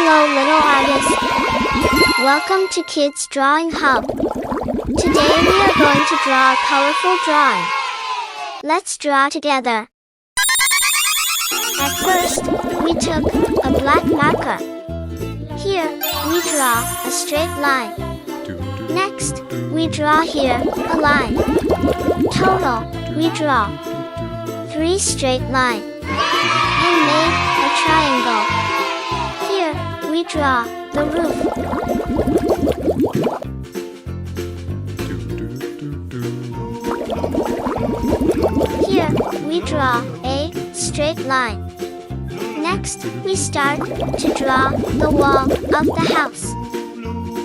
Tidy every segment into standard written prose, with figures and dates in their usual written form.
Hello little artists! Welcome to Kids Drawing Hub. Today we are going to draw a colorful drawing. Let's draw together. At first, we took a black marker. Here, we draw a straight line. Next, we draw here a line. Total, we draw 3 straight lines and made a triangle. Here, we draw the roof. Here, we draw a straight line. Next, we start to draw the wall of the house.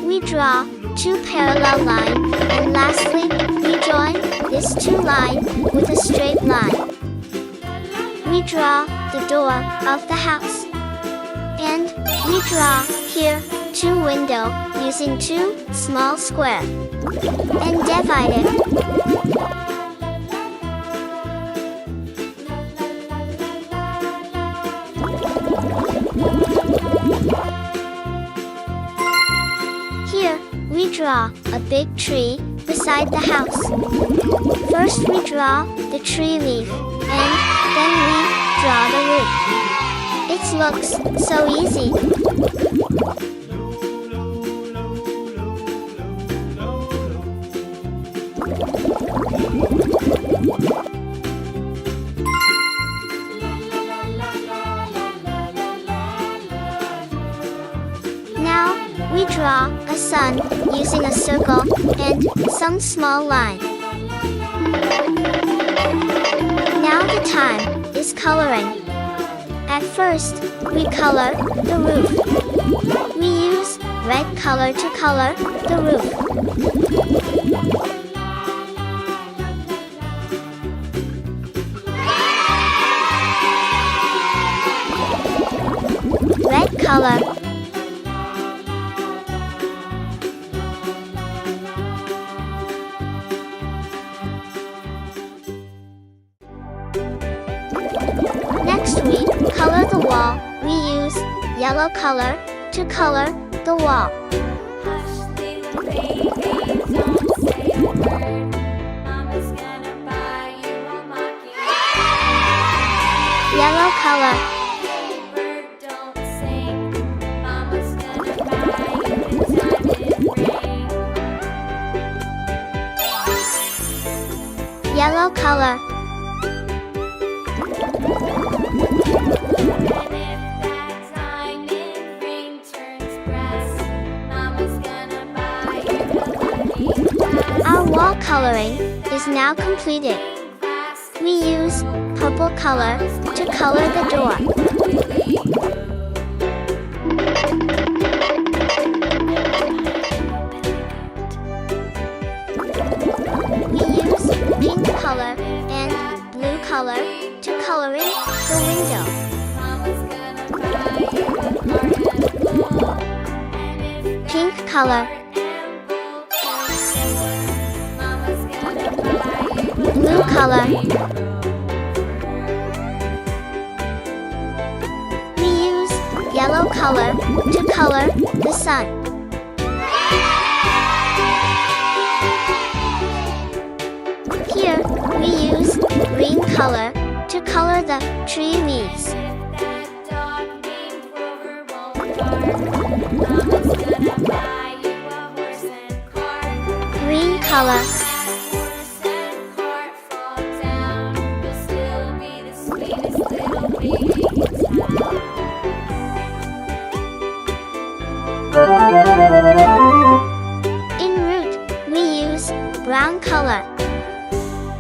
We draw 2 parallel lines, and lastly, we join this 2 lines with a straight line. We draw the door of the house. And we draw here 2 windows using 2 small squares. And divide it. Here, we draw a big tree beside the house. First we draw the tree leaf, and then we draw the root. It looks so easy. Now, we draw a sun using a circle and some small lines. Now the time is coloring. At first, we color the roof. We use red color to color the roof. Red color. Next we color the wall. We use yellow color to color the wall. Yellow color. Yellow color. Our wall coloring is now completed. We use purple color to color the door. We use pink color and blue color to coloring the window. Pink color. Blue color. We use yellow color to color the sun. Here we use green color to color the tree leaves. Green color. In root, we use brown color.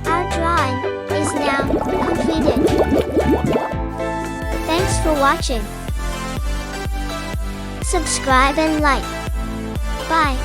Our drawing is now completed. Thanks for watching. Subscribe and like. Bye.